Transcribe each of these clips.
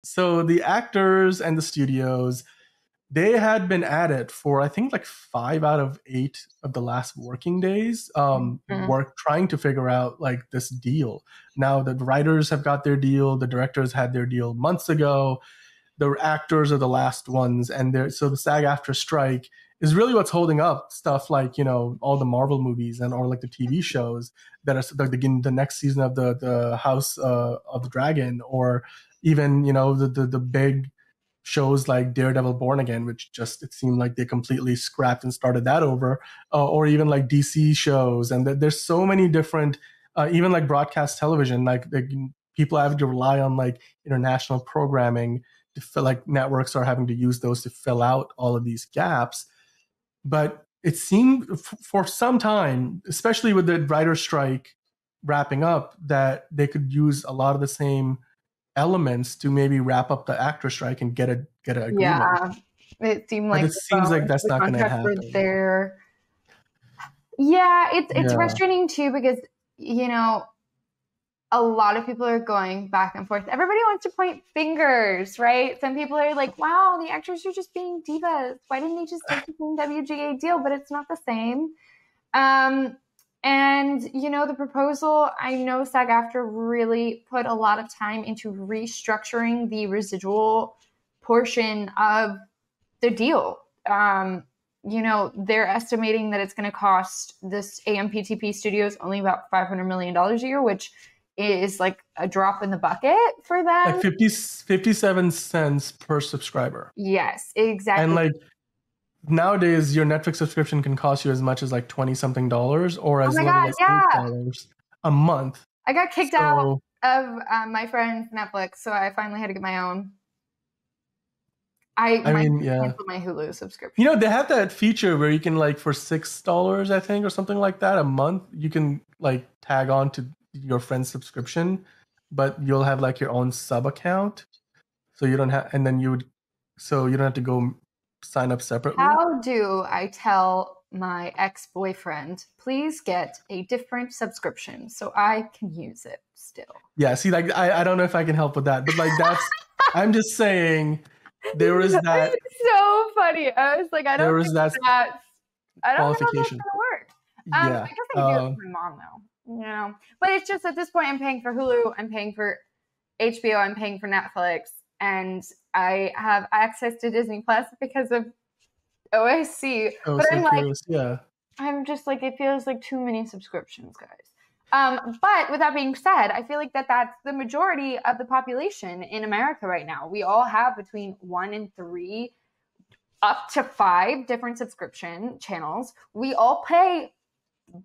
So the actors and the studios, they had been at it for, I think, like 5 out of 8 of the last working days, work trying to figure out like this deal. Now the writers have got their deal, the directors had their deal months ago, the actors are the last ones, and so the SAG-AFTRA strike is really what's holding up stuff like, you know, all the Marvel movies or like the TV shows that are like the next season of the House of the Dragon, or even, you know, the big shows like Daredevil Born Again, which just, it seemed like they completely scrapped and started that over, or even like DC shows. And there's so many different, even like broadcast television, like people have to rely on like international programming to feel like networks are having to use those to fill out all of these gaps. But it seemed for some time, especially with the writer's strike wrapping up, that they could use a lot of the same elements to maybe wrap up the actor strike and get an agreement. Yeah, it seemed like it seems like that's not going to happen. There. Yeah, it's frustrating too, because, you know, a lot of people are going back and forth. Everybody wants to point fingers, right? Some people are like, wow, the actors are just being divas. Why didn't they just take the same WGA deal? But it's not the same. And, you know, the proposal, I know SAG-AFTRA really put a lot of time into restructuring the residual portion of the deal. You know, they're estimating that it's going to cost this AMPTP Studios only about $500 million a year, which is like a drop in the bucket for them. Like 57 cents per subscriber. Yes, exactly. And like, nowadays, your Netflix subscription can cost you as much as like $20-something or as little as $8 a month. I got kicked out of my friend's Netflix, so I finally had to get my own. I mean, cancel my Hulu subscription. You know, they have that feature where you can, like, for $6, I think, or something like that a month, you can like tag on to your friend's subscription, but you'll have like your own sub account, so you don't have, and then you don't have to go sign up separately. How do I tell my ex-boyfriend, please get a different subscription so I can use it still? Yeah, see, like, I don't know if I can help with that, but like, that's I'm just saying there is that. It's so funny. I was like, I don't know if that's gonna work. I guess I can do it for my mom though. You know, but it's just at this point, I'm paying for Hulu, I'm paying for HBO, I'm paying for Netflix, and I have access to Disney Plus because of OSC. But I'm like, I'm just like, it feels like too many subscriptions, guys. But with that being said, I feel like that's the majority of the population in America right now. We all have between 1 and 3, up to 5 different subscription channels. We all pay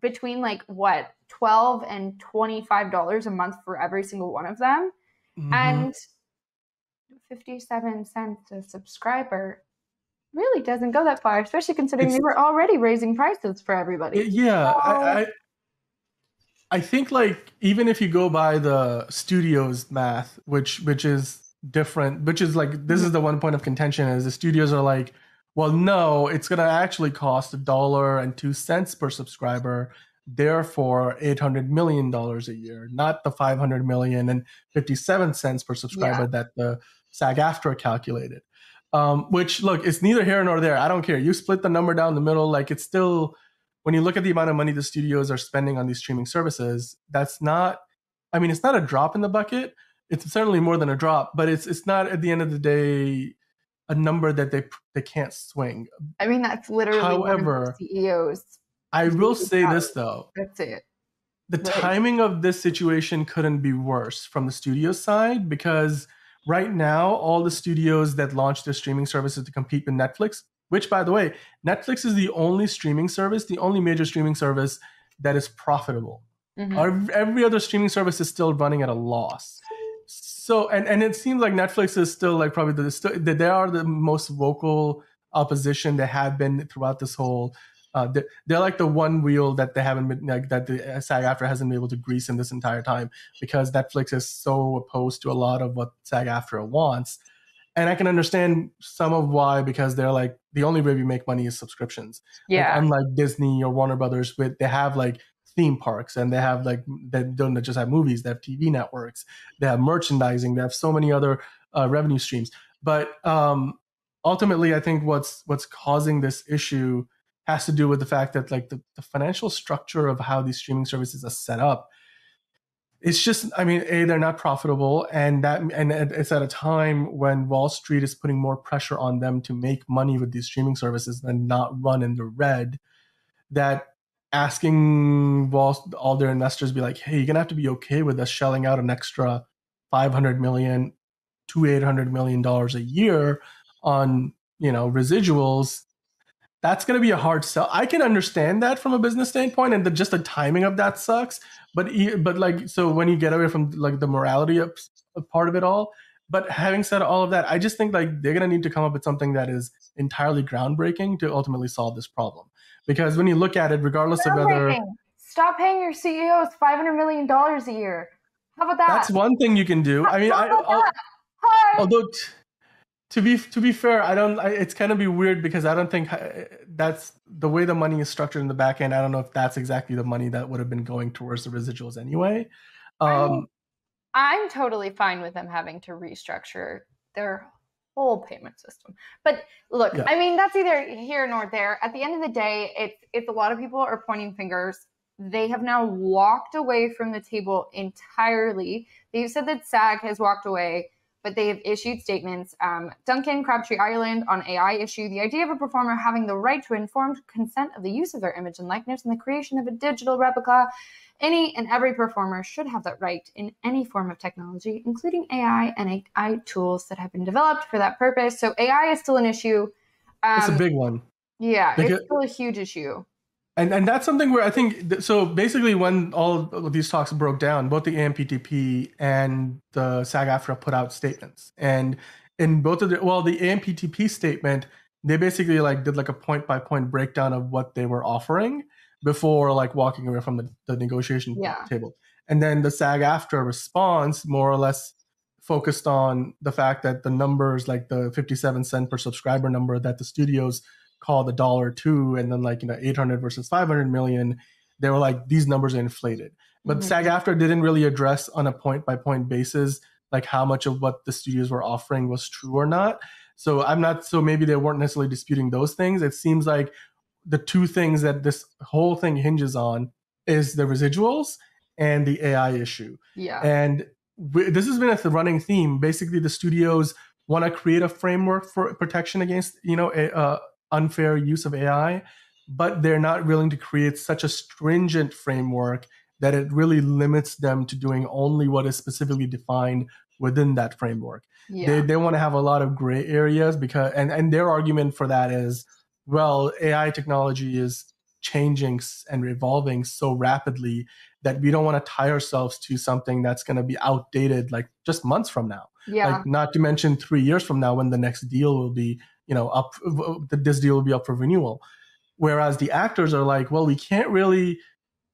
between like what, $12 and $25 a month for every single one of them. Mm-hmm. And 57 cents a subscriber really doesn't go that far, especially considering we were already raising prices for everybody. Yeah, I think, like, even if you go by the studio's math, which is different, which is like, this is the one point of contention, is the studios are like, well, no, it's going to actually cost $1.02 per subscriber, therefore $800 million a year, not the $500 million and 57 cents per subscriber that the SAG-AFTRA calculated. Which, look, it's neither here nor there. I don't care. You split the number down the middle, like, it's still, when you look at the amount of money the studios are spending on these streaming services, that's not, I mean, it's not a drop in the bucket. It's certainly more than a drop, but it's not, at the end of the day, a number that they can't swing. I mean, that's literally, however, CEOs. I will say this though. That's it. The timing of this situation couldn't be worse from the studio side, because right now, all the studios that launched their streaming services to compete with Netflix, which, by the way, Netflix is the only streaming service, the only major streaming service that is profitable. Mm-hmm. Every other streaming service is still running at a loss. So, and it seems like Netflix is still like probably they are the most vocal opposition they have been throughout this whole. They're like the one wheel that they haven't been, like, that the SAG-AFTRA hasn't been able to grease in this entire time, because Netflix is so opposed to a lot of what SAG-AFTRA wants. And I can understand some of why, because they're like, the only way we make money is subscriptions. Yeah. Like, unlike Disney or Warner Brothers, they have like theme parks, and they have like, they don't just have movies, they have TV networks, they have merchandising, they have so many other revenue streams. But ultimately, I think what's causing this issue has to do with the fact that like the financial structure of how these streaming services are set up. It's just, I mean, they're not profitable, and it's at a time when Wall Street is putting more pressure on them to make money with these streaming services and not run in the red. That asking all their investors be like, hey, you're gonna have to be okay with us shelling out an extra $500 million to $800 million a year on residuals. That's going to be a hard sell. I can understand that from a business standpoint, and just the timing of that sucks. But like, so when you get away from like the morality of part of it all, but having said all of that, I just think like they're going to need to come up with something that is entirely groundbreaking to ultimately solve this problem. Because when you look at it, regardless of whether stop paying your CEOs $500 million a year. How about that? That's one thing you can do. I mean, although. To be fair, it's kind of be weird because I don't think that's the way the money is structured in the back end. I don't know if that's exactly the money that would have been going towards the residuals anyway. I'm totally fine with them having to restructure their whole payment system. But look, I mean, that's either here nor there. At the end of the day, it's a lot of people are pointing fingers. They have now walked away from the table entirely. They've said that SAG has walked away, but they have issued statements. Duncan Crabtree Ireland on AI issue, the idea of a performer having the right to informed consent of the use of their image and likeness and the creation of a digital replica. Any and every performer should have that right in any form of technology, including AI and AI tools that have been developed for that purpose. So AI is still an issue. It's a big one. Yeah, it's still a huge issue. And that's something where I think, so basically when all of these talks broke down, both the AMPTP and the SAG-AFTRA put out statements. And in both of the AMPTP statement, they basically like did like a point-by-point breakdown of what they were offering before like walking away from the negotiation table. And then the SAG-AFTRA response more or less focused on the fact that the numbers, like the 57 cent per subscriber number that the studios called $1.02, and then like 800 versus 500 million, they were like, these numbers are inflated. But SAG-AFTRA didn't really address on a point-by-point basis like how much of what the studios were offering was true or not. So maybe they weren't necessarily disputing those things. It seems like the two things that this whole thing hinges on is the residuals and the AI issue. Yeah. And this has been a running theme. Basically, the studios want to create a framework for protection against, unfair use of AI, but they're not willing to create such a stringent framework that it really limits them to doing only what is specifically defined within that framework. Yeah. They want to have a lot of gray areas because, and their argument for that is, well, AI technology is changing and evolving so rapidly that we don't want to tie ourselves to something that's going to be outdated like just months from now. Yeah. Like not to mention 3 years from now when the next deal will be, this deal will be up for renewal. Whereas the actors are like, well, we can't really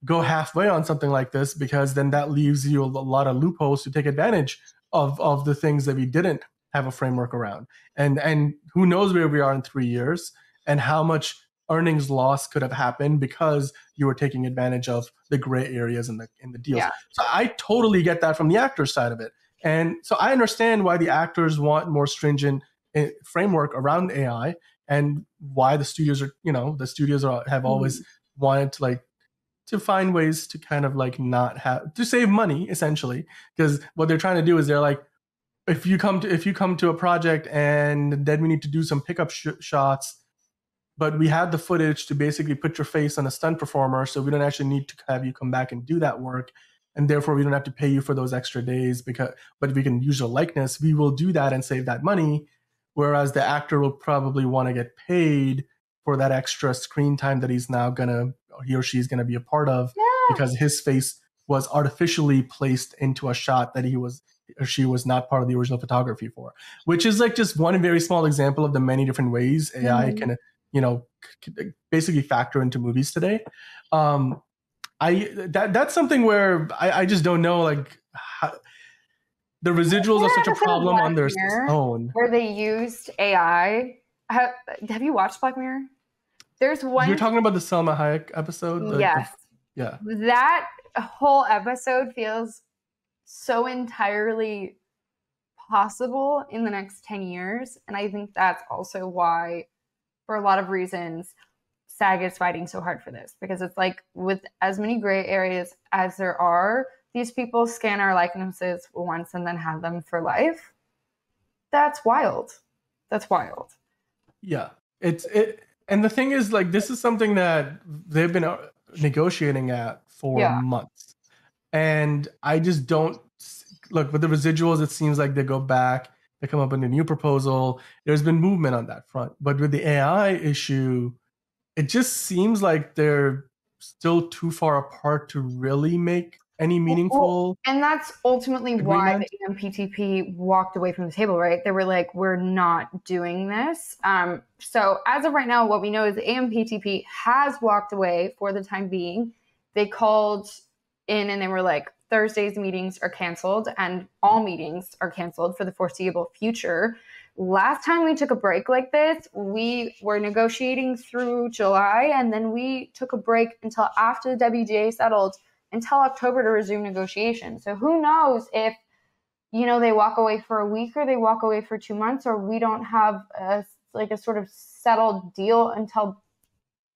go halfway on something like this because then that leaves you a lot of loopholes to take advantage of the things that we didn't have a framework around. And who knows where we are in 3 years and how much earnings loss could have happened because you were taking advantage of the gray areas in the deals. Yeah. So I totally get that from the actors side of it. And so I understand why the actors want more stringent framework around AI and why the studios have always wanted to find ways to kind of like not have to save money essentially, because what they're trying to do is they're like, if you come to a project and then we need to do some pickup shots, but we have the footage to basically put your face on a stunt performer, so we don't actually need to have you come back and do that work, and therefore we don't have to pay you for those extra days but we can use your likeness. We will do that and save that money. Whereas the actor will probably want to get paid for that extra screen time that he or she's gonna be a part of, because his face was artificially placed into a shot that he was or she was not part of the original photography for. Which is like just one very small example of the many different ways AI can basically factor into movies today. That's something where I just don't know how. The residuals are such a problem on their own. Where they used AI. Have you watched Black Mirror? There's one. You're talking about the Selma Hayek episode? Yes. Yeah. That whole episode feels so entirely possible in the next 10 years. And I think that's also why, for a lot of reasons, SAG is fighting so hard for this, because it's like, with as many gray areas as there are, these people scan our likenesses once and then have them for life. That's wild. That's wild. Yeah. And the thing is, like, this is something that they've been negotiating at for months. And I just don't look with the residuals. It seems like they go back, they come up with a new proposal. There's been movement on that front. But with the AI issue, it just seems like they're still too far apart to really make any meaningful. And that's ultimately why the AMPTP walked away from the table, right? They were like, we're not doing this. So as of right now, what we know is the AMPTP has walked away for the time being. They called in and they were like, Thursday's meetings are canceled and all meetings are canceled for the foreseeable future. Last time we took a break like this, we were negotiating through July, and then we took a break until after the WGA settled, until October to resume negotiations. So who knows if, they walk away for a week, or they walk away for 2 months, or we don't have a sort of settled deal until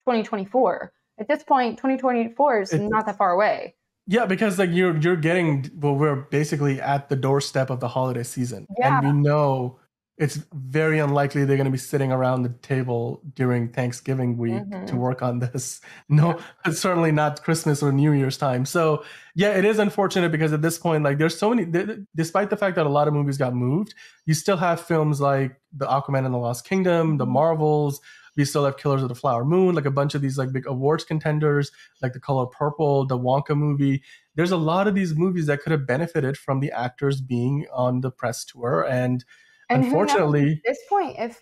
2024. At this point, 2024 is not that far away. Yeah, because you're getting, we're basically at the doorstep of the holiday season. Yeah. And we know it's very unlikely they're going to be sitting around the table during Thanksgiving week to work on this. No, it's certainly not Christmas or New Year's time. So yeah, it is unfortunate, because at this point, like, there's so many, despite the fact that a lot of movies got moved, you still have films like the Aquaman and the Lost Kingdom, the Marvels. We still have Killers of the Flower Moon, like a bunch of these like big awards contenders, like The Color Purple, the Wonka movie. There's a lot of these movies that could have benefited from the actors being on the press tour. And unfortunately, at this point, if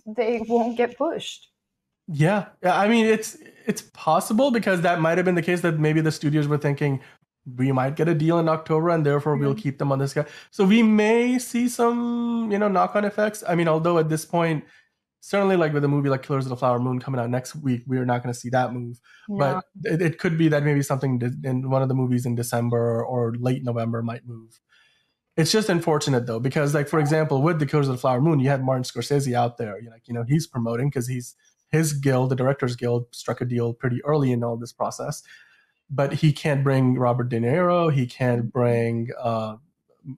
they won't get pushed. Yeah. I mean, it's possible, because that might have been the case, that maybe the studios were thinking we might get a deal in October and therefore we'll keep them on this guy. So we may see some, knock-on effects. I mean, although at this point, certainly like with a movie like Killers of the Flower Moon coming out next week, we're not going to see that move. No. But it could be that maybe something in one of the movies in December or late November might move. It's just unfortunate, though, because, like, for example, with the Killers of the Flower Moon, you had Martin Scorsese out there. He's promoting, because his guild, the Directors Guild, struck a deal pretty early in all this process. But he can't bring Robert De Niro. He can't bring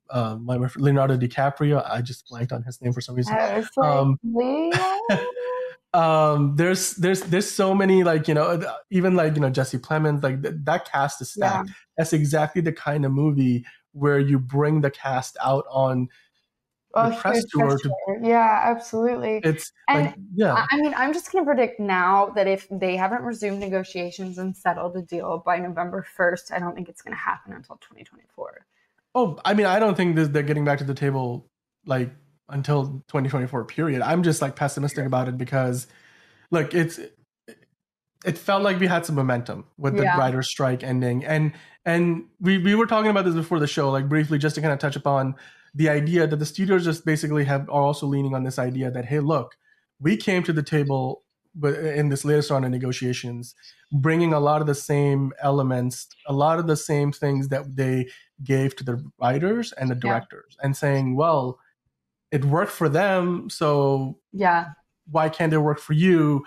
Leonardo DiCaprio. I just blanked on his name for some reason. There's so many, like, even like, Jesse Plemons, like that cast is stacked. Yeah. That's exactly the kind of movie where you bring the cast out on the press tour. Yeah, absolutely. I mean, I'm just going to predict now that if they haven't resumed negotiations and settled a deal by November 1st, I don't think it's going to happen until 2024. Oh, I mean, I don't think they're getting back to the table like until 2024 period. I'm just like pessimistic about it, because look, it felt like we had some momentum with the writer's strike ending. And we were talking about this before the show, like briefly, just to kind of touch upon the idea that the studios just basically are also leaning on this idea that, hey, look, we came to the table in this latest round of negotiations, bringing a lot of the same elements, a lot of the same things that they gave to the writers and the directors, and saying, well, it worked for them, so why can't it work for you?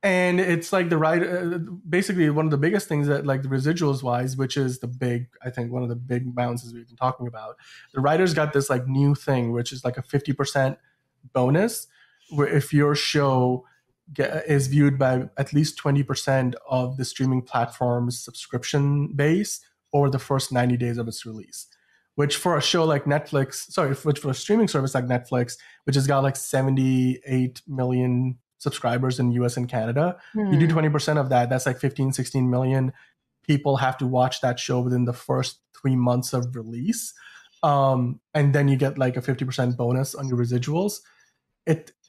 And it's like the writer, basically one of the biggest things that, like, the residuals wise, which is I think one of the big bounces we've been talking about, the writers got this like new thing, which is like a 50% bonus, where if your show is viewed by at least 20% of the streaming platform's subscription base over the first 90 days of its release, which for a show like which for a streaming service like Netflix, which has got like 78 million subscribers in US and Canada, you do 20% of that, that's like 15, 16 million people have to watch that show within the first 3 months of release. And then you get like a 50% bonus on your residuals.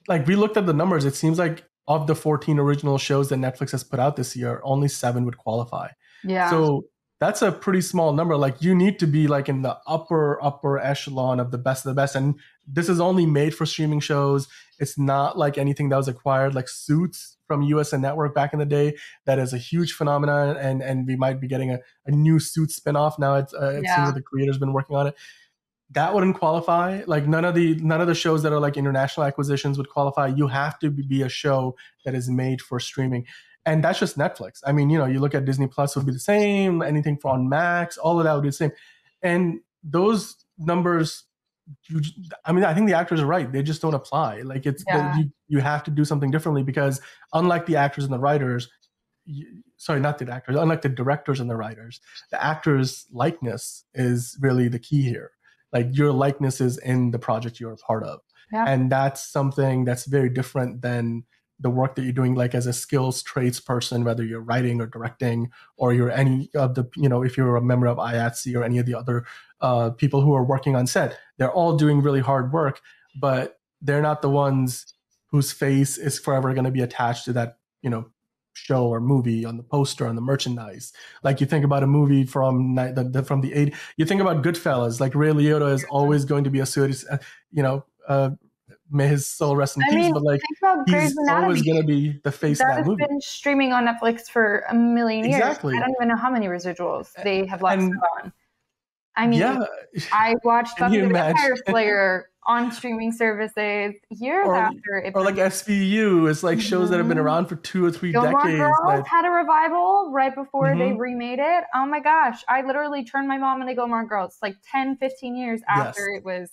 Like, we looked at the numbers, it seems like of the 14 original shows that Netflix has put out this year, only 7 would qualify. Yeah. So that's a pretty small number. Like, you need to be like in the upper echelon of the best of the best. And this is only made for streaming shows. It's not like anything that was acquired, like Suits from USA Network back in the day. That is a huge phenomenon. And we might be getting a new Suits spinoff now. It seems like the creator's been working on it. that wouldn't qualify. Like none of the shows that are like international acquisitions would qualify. You have to be a show that is made for streaming. And that's just Netflix. I mean, you look at Disney Plus would be the same, anything on Max, all of that would be the same. And those numbers, I think the actors are right. They just don't apply. Like you have to do something differently, because unlike the actors and the writers, not the actors, unlike the directors and the writers, the actors' likeness is really the key here. Like your likeness is in the project you're a part of. Yeah. And that's something that's very different than the work that you're doing, like as a skills trades person, whether you're writing or directing, or you're any of the, if you're a member of IATSE or any of the other people who are working on set. They're all doing really hard work, but they're not the ones whose face is forever going to be attached to that, show or movie, on the poster, on the merchandise. Like you think about a movie from the 80s, you think about Goodfellas, like Ray Liotta is always going to be may his soul rest in peace, but like he's always going to be the face of that movie. That's been streaming on Netflix for a million years. Exactly. I don't even know how many residuals they have left on. I mean, I watched Buffy the Vampire Slayer on streaming services years after it. Or like SVU, it's like shows that have been around for 2 or 3 decades. Girls had a revival right before they remade it. Oh my gosh. I literally turned my mom into Gilmore Girls like 10, 15 years after it was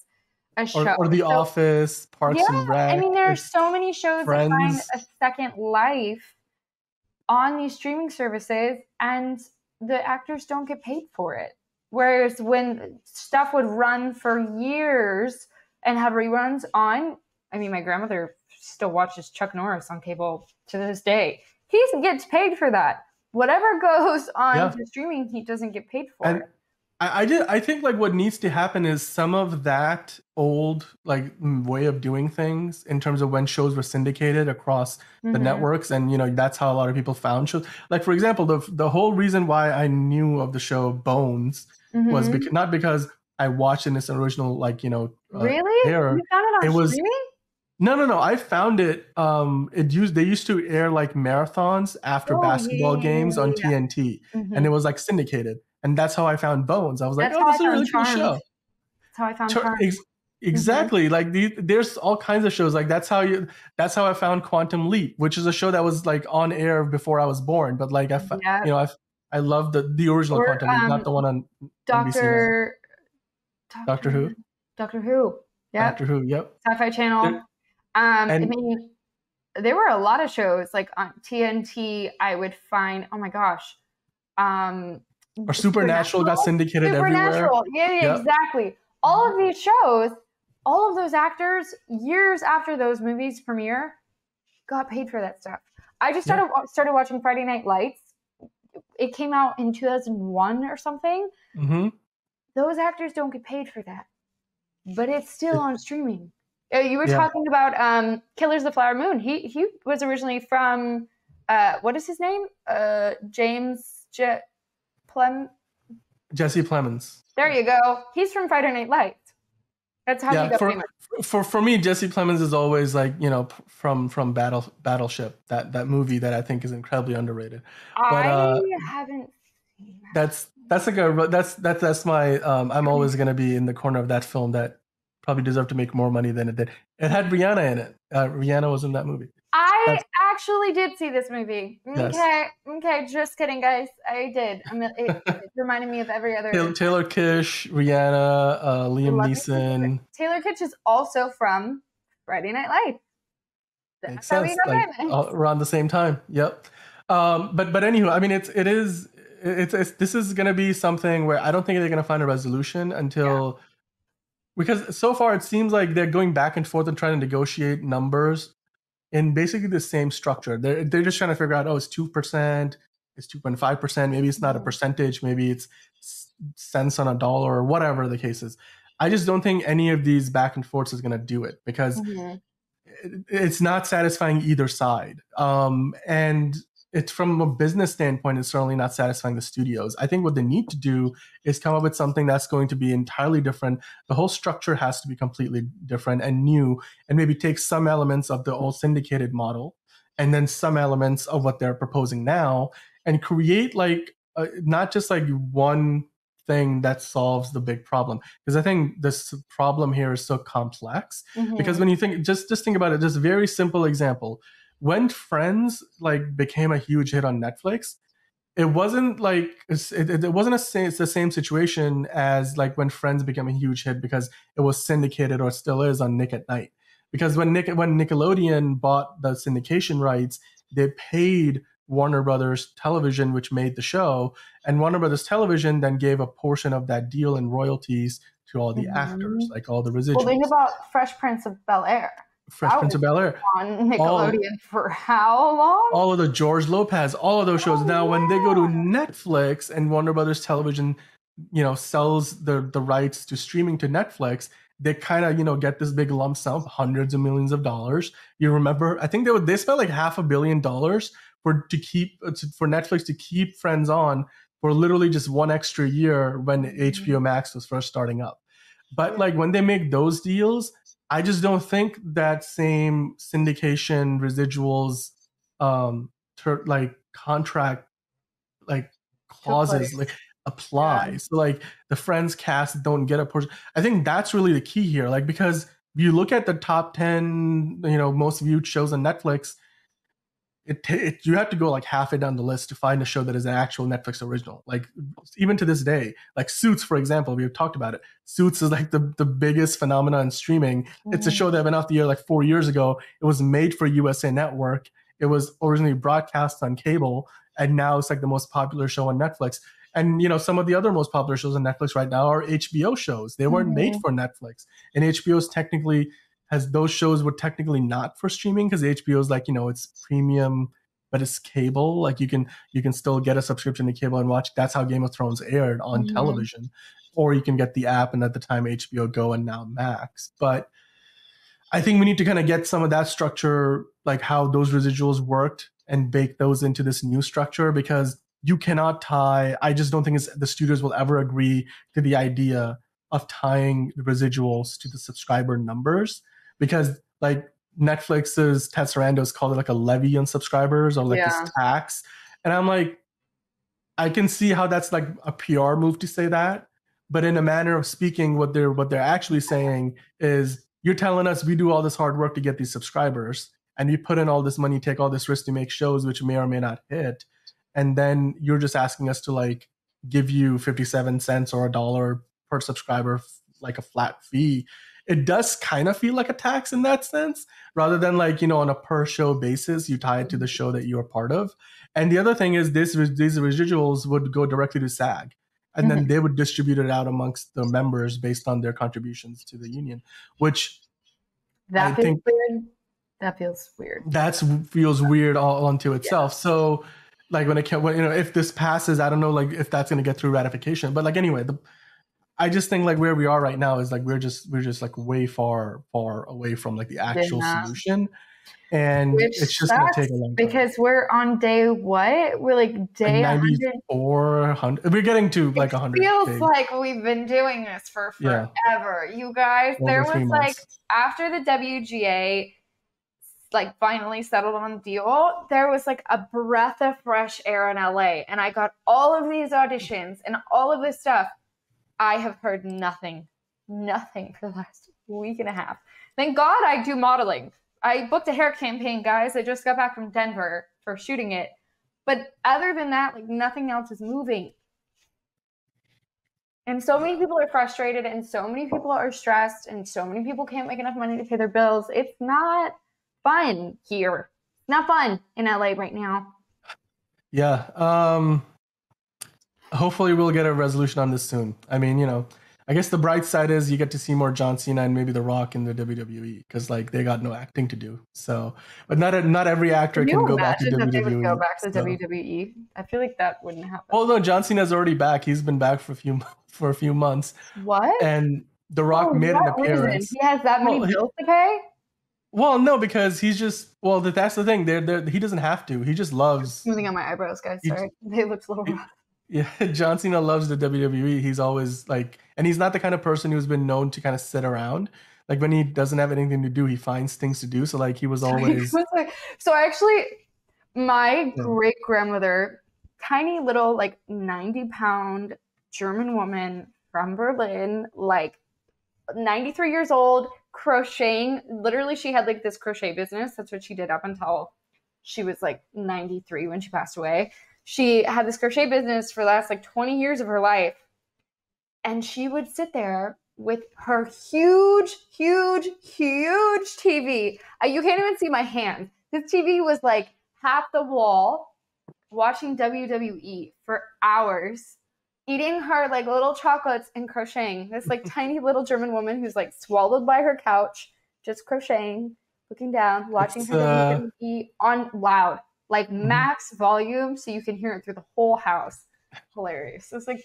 a show. Or The Office, Parks and Rec. I mean, there are so many shows that find a second life on these streaming services, and the actors don't get paid for it. Whereas when stuff would run for years and have reruns on, I mean, my grandmother still watches Chuck Norris on cable to this day. He gets paid for that. Whatever goes on to streaming, he doesn't get paid for it. I think like what needs to happen is some of that old like way of doing things in terms of when shows were syndicated across the networks, and that's how a lot of people found shows. Like for example, the whole reason why I knew of the show Bones was not because I watched in its original really? Air. You found it on streaming? No. I found it. They used to air like marathons after basketball games on TNT, and it was like syndicated. And that's how I found Bones. I was like, this is a really cool show. That's how I found Charmed. Exactly. Like there's all kinds of shows. Like that's how I found Quantum Leap, which is a show that was like on air before I was born. But like I love the original Quantum Leap, not the one on NBC. Doctor Who. Doctor Who. Yeah. Doctor Who. Yep. Sci-Fi Channel. I mean, there were a lot of shows like on TNT. I would find. Oh my gosh. Or Supernatural got syndicated everywhere. Yeah, exactly. All of these shows, all of those actors, years after those movies premiere, got paid for that stuff. I just started watching Friday Night Lights. It came out in 2001 or something. Those actors don't get paid for that, but it's still on streaming. You were talking about Killers of the Flower Moon. He was originally from what is his name? Jesse Plemons. There you go. He's from Friday Night Lights. That's how he got famous. For me, Jesse Plemons is always like from Battleship, that movie that I think is incredibly underrated. I haven't seen that. That's my I'm always gonna be in the corner of that film that probably deserved to make more money than it did. It had Rihanna in it. Rihanna was in that movie. I actually did see this movie. Yes. Okay, just kidding, guys. I did. It reminded me of every other. Taylor Kitsch, Rihanna, Liam Neeson. Taylor Kitsch is also from Friday Night Lights. Makes sense. Around the same time. Yep. But anywho, I mean, this is going to be something where I don't think they're going to find a resolution until, because so far it seems like they're going back and forth and trying to negotiate numbers in basically the same structure. They're just trying to figure out, it's 2%, it's 2.5%, maybe it's not a percentage, maybe it's cents on a dollar or whatever the case is. I just don't think any of these back and forths is going to do it, because it's not satisfying either side. And it's from a business standpoint, it's certainly not satisfying the studios. I think what they need to do is come up with something that's going to be entirely different. The whole structure has to be completely different and new, and maybe take some elements of the old syndicated model and then some elements of what they're proposing now, and create like not just like one thing that solves the big problem. Because I think this problem here is so complex. Because when you think, just think about it, just a very simple example. When Friends like became a huge hit on Netflix, it wasn't like it wasn't it's the same situation as like when Friends became a huge hit because it was syndicated, or still is, on Nick at Night. Because when Nickelodeon bought the syndication rights, they paid Warner Brothers Television, which made the show, and Warner Brothers Television then gave a portion of that deal in royalties to all the actors, like all the residuals. Well, think about Fresh Prince of Bel-Air. Prince of Bel-Air on Nickelodeon for how long? All of the George Lopez, all of those shows. Now, when they go to Netflix and Warner Brothers Television, sells the rights to streaming to Netflix, they kind of, get this big lump sum, hundreds of millions of dollars. You remember, I think they spent like $500 million for Netflix to keep Friends on for literally just one extra year when HBO Max was first starting up. But like when they make those deals, I just don't think that same syndication residuals contract clauses apply. So like the Friends cast don't get a portion. I think that's really the key here. Like, because if you look at the top 10, most viewed shows on Netflix, you have to go like halfway down the list to find a show that is an actual Netflix original. Like even to this day, like Suits, for example, we have talked about it. Suits is like the biggest phenomenon in streaming. It's a show that went off the air like 4 years ago. It was made for USA Network. It was originally broadcast on cable, and now it's like the most popular show on Netflix. And some of the other most popular shows on Netflix right now are HBO shows. They weren't made for Netflix, and HBO's technically those shows were technically not for streaming, because HBO is like, it's premium, but it's cable. Like you can still get a subscription to cable and watch. That's how Game of Thrones aired on television, or you can get the app, and at the time HBO Go and now Max. But I think we need to kind of get some of that structure, like how those residuals worked, and bake those into this new structure, because you cannot tie. I just don't think the studios will ever agree to the idea of tying the residuals to the subscriber numbers, because like Netflix's Ted Sarandos called it like a levy on subscribers, or like this tax. And I'm like, I can see how that's like a PR move to say that, but in a manner of speaking, what they're actually saying is, you're telling us we do all this hard work to get these subscribers, and we put in all this money, take all this risk to make shows which may or may not hit, and then you're just asking us to like give you 57 cents or $1 per subscriber, like a flat fee. It does kind of feel like a tax in that sense, rather than like, on a per show basis, you tie it to the show that you're part of. And the other thing is these residuals would go directly to SAG, and then they would distribute it out amongst the members based on their contributions to the union, which that feels weird. That feels weird. That feels weird all onto itself. So like if this passes, I don't know like if that's going to get through ratification, but like anyway, I just think like where we are right now is like we're just like way far away from like the actual solution, and it's just going to take a long time. Because we're on day what? We're like day 9400. We're getting to like 100. It feels like we've been doing this for forever, you guys. There was like after the WGA like finally settled on the deal, there was like a breath of fresh air in LA, and I got all of these auditions and all of this stuff. I have heard nothing for the last week and a half. Thank God I do modeling. I booked a hair campaign, guys. I just got back from Denver for shooting it. But other than that, like nothing else is moving. And so many people are frustrated, and so many people are stressed, and so many people can't make enough money to pay their bills. It's not fun here. Not fun in LA right now. Yeah. Hopefully we'll get a resolution on this soon. I mean, I guess the bright side is you get to see more John Cena and maybe The Rock in the WWE, because like they got no acting to do. So, but not every actor can go back to WWE. They would go back to WWE. I feel like that wouldn't happen. Oh no, John Cena's already back. He's been back for a few months. What? And The Rock made an appearance. He has that many bills to pay? Well, no, because he's just that's the thing. He doesn't have to. He just loves smoothing out my eyebrows, guys. Sorry, they look a little rough. Yeah, John Cena loves the WWE. He's always like, and he's not the kind of person who's been known to kind of sit around. Like when he doesn't have anything to do, he finds things to do. So like he was always. So actually, my great grandmother, tiny little like 90-pound German woman from Berlin, like 93 years old, crocheting. Literally, she had like this crochet business. That's what she did up until she was like 93 when she passed away. She had this crochet business for the last like 20 years of her life. And she would sit there with her huge, huge, huge TV. You can't even see my hand. This TV was like half the wall, watching WWE for hours, eating her like little chocolates and crocheting. This like tiny little German woman who's like swallowed by her couch, just crocheting, looking down, watching her WWE on loud, like max volume so you can hear it through the whole house. Hilarious. It's like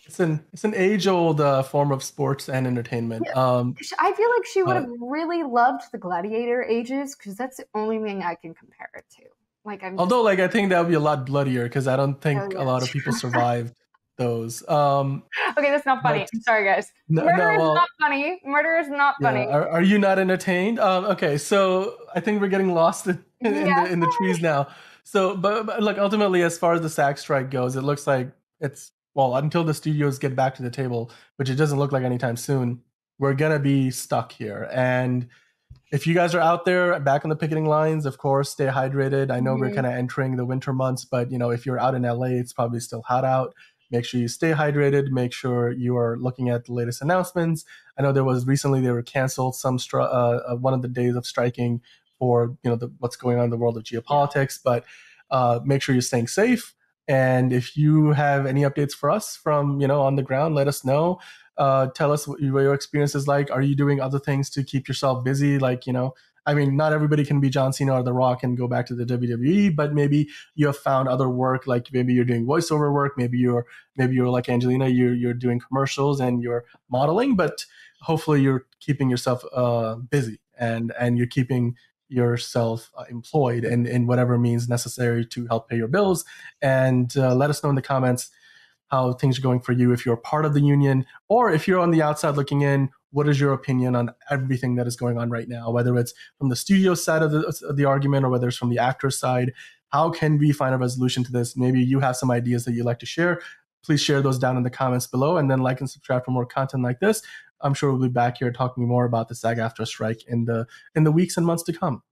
it's an age-old form of sports and entertainment. I feel like she would have really loved the gladiator ages because that's the only thing I can compare it to. Like, although I think that would be a lot bloodier because I don't think a lot of people survived those. Okay, that's not funny. I'm sorry, guys. Murder is not funny. Murder is not funny. Are you not entertained? Okay, so I think we're getting lost in the trees now. So, but look, ultimately, as far as the SAG strike goes, it looks like it's, well, until the studios get back to the table, which it doesn't look like anytime soon, we're gonna be stuck here. And if you guys are out there back on the picketing lines, of course, stay hydrated. I know we're kind of entering the winter months, but if you're out in LA, it's probably still hot out. Make sure you stay hydrated. Make sure you are looking at the latest announcements. I know there was recently they were canceled one of the days of striking for what's going on in the world of geopolitics. But make sure you're staying safe. And if you have any updates for us from on the ground, let us know. Tell us what your experience is like. Are you doing other things to keep yourself busy? I mean, not everybody can be John Cena or The Rock and go back to the WWE, but maybe you have found other work. Like maybe you're doing voiceover work. Maybe you're like Angelina. You're doing commercials and you're modeling. But hopefully, you're keeping yourself busy and you're keeping yourself employed in whatever means necessary to help pay your bills. And let us know in the comments how things are going for you if you're part of the union, or if you're on the outside looking in. What is your opinion on everything that is going on right now, whether it's from the studio side of the argument or whether it's from the actor side? How can we find a resolution to this? Maybe you have some ideas that you'd like to share. Please share those down in the comments below, and then like and subscribe for more content like this. I'm sure we'll be back here talking more about the SAG-AFTRA strike in the weeks and months to come.